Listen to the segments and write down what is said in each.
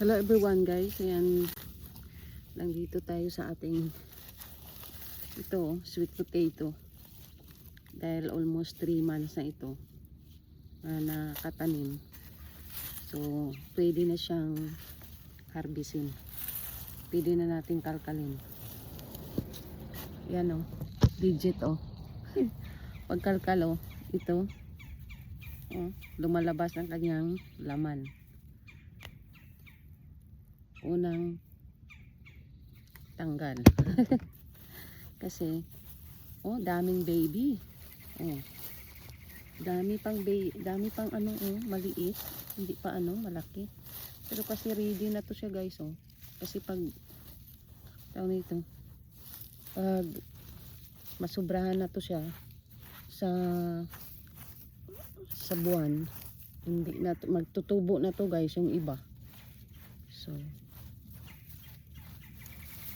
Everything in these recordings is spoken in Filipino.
Hello everyone guys, ayan, nandito tayo sa ating sweet potato dahil almost 3 months na ito na nakatanim, so pwede na siyang harvestin, pwede na natin kalkalin. Yan legit pagkalkal ito lumalabas ang kanyang laman. Unang tanggal kasi daming baby, dami pang maliit, hindi pa malaki, pero kasi ready na to siya guys. Kasi pag pag masubrahan na to siya sa buwan, hindi na to, magtutubo na to guys yung iba. So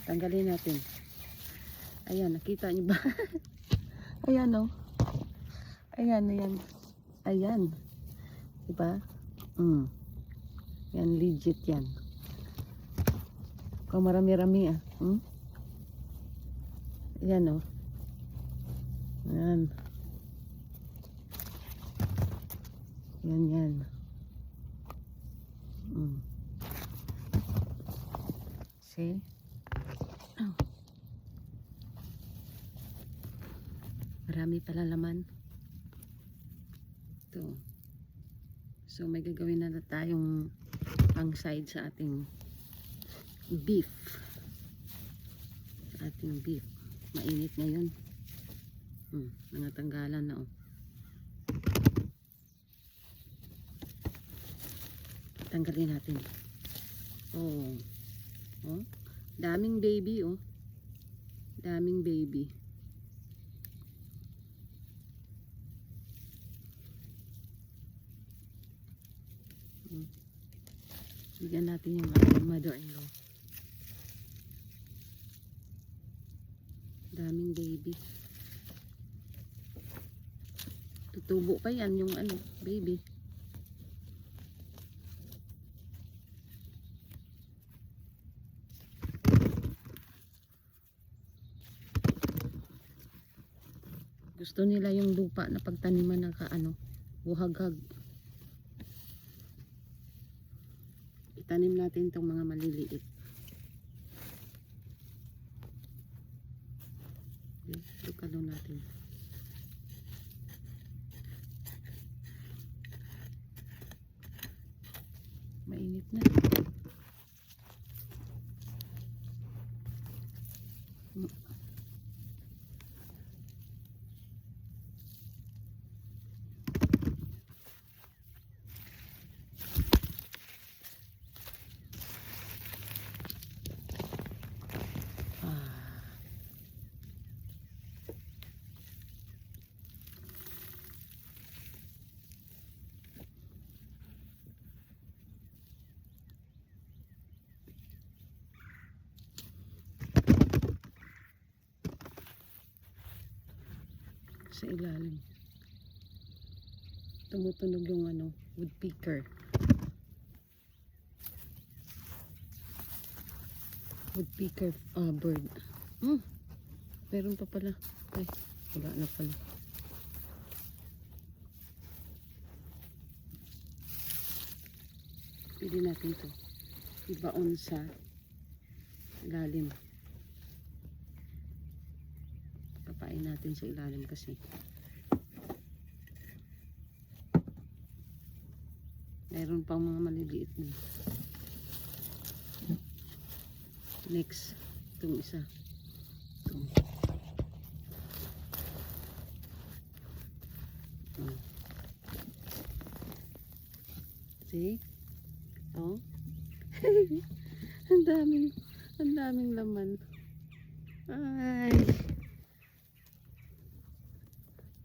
tanggalin natin. Ayan, nakita niyo ba? Ayan ayan, diba? Yan, legit yan. Kung marami-rami ayan ayan, yan see? Marami pala laman ito. So may gagawin na tayong pang side sa ating beef. Mainit ngayon. Mga tanggalan na tanggalin natin. Daming baby daming baby. Bigyan natin yung mother-in-law. Daming baby. Tutubo pa yan yung baby. Gusto nila yung lupa na pagtaniman ng buhaghag. Itanim natin itong mga maliliit. Lukalo natin. Mainit na. Sa ilalim tumutunog yung woodpecker bird. Meron pa pala. Ay, wala na pala. Pwede natin ito ibaon sa ilalim. Papain natin sa ilalim kasi meron pang mga maliliit na. Next, itong isa. See? ang daming laman. Ay,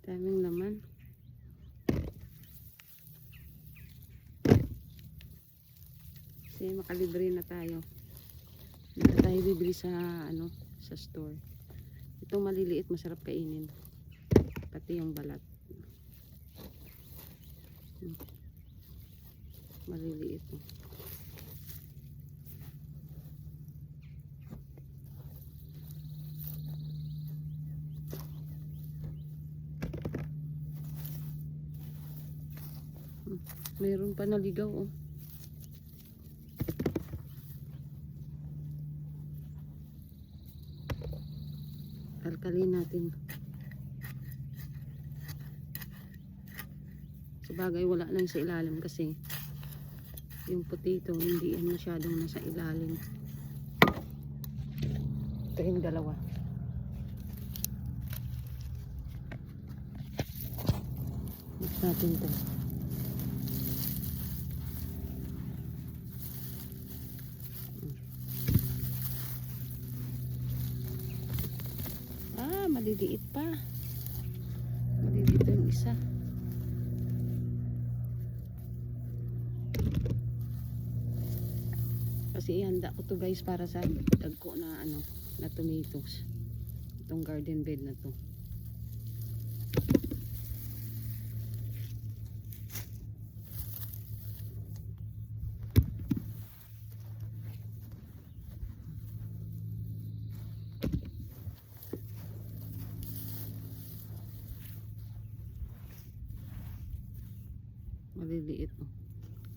daming laman. Kasi makalibre na tayo. Hindi na tayo bibili sa sa store. Itong maliliit masarap kainin. Pati yung balat. Maliliit. Mayroon pa naligaw oh. Alkalin natin. Sabagay wala lang sa ilalim kasi yung potato hindi yan masyadong nasa ilalim. Ito yung dalawa. Mix natin ito. Maliliit pa. Maliliit yung isa. Kasi ihanda ko to guys para sa dagko na ano, na tomatoes. Itong garden bed na to. Maliliit oh.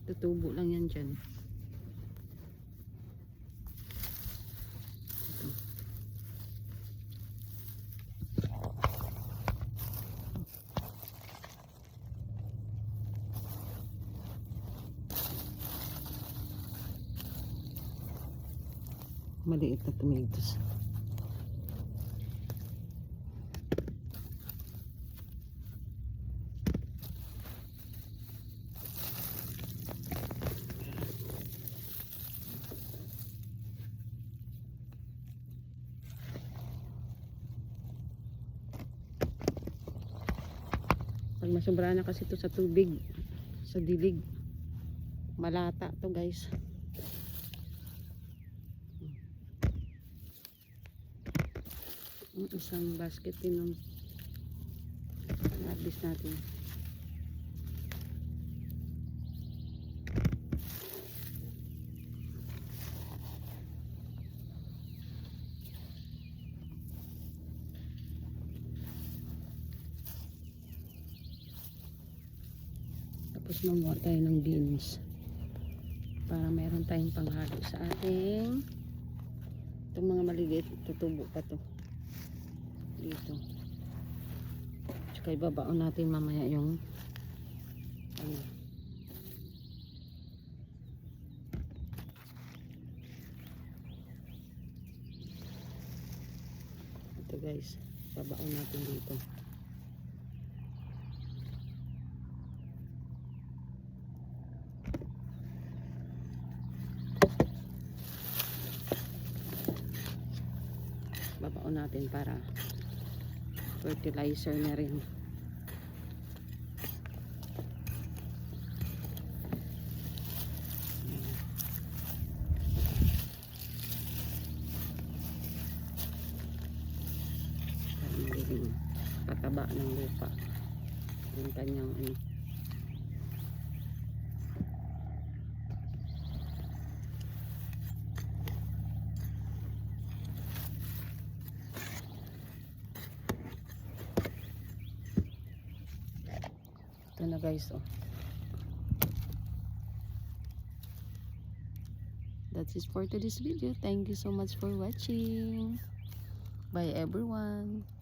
Tutubo lang yan dyan. Ito. Maliit na tomatoes. Pag masobra na kasi ito sa tubig, sa dilig, malata to guys. Isang basket din ng harvest natin. Tapos mamuha tayo ng beans para meron tayong panghalo sa ating itong mga maliliit, tutubo pa to dito. Tsaka ibabaon natin mamaya yung ano, ito guys, babaon natin dito. Babaon natin para fertilizer na rin. Para magiging pataba ng lupa yung kanyang ano. Ito na guys oh. That's it for today's video. Thank you so much for watching. Bye everyone.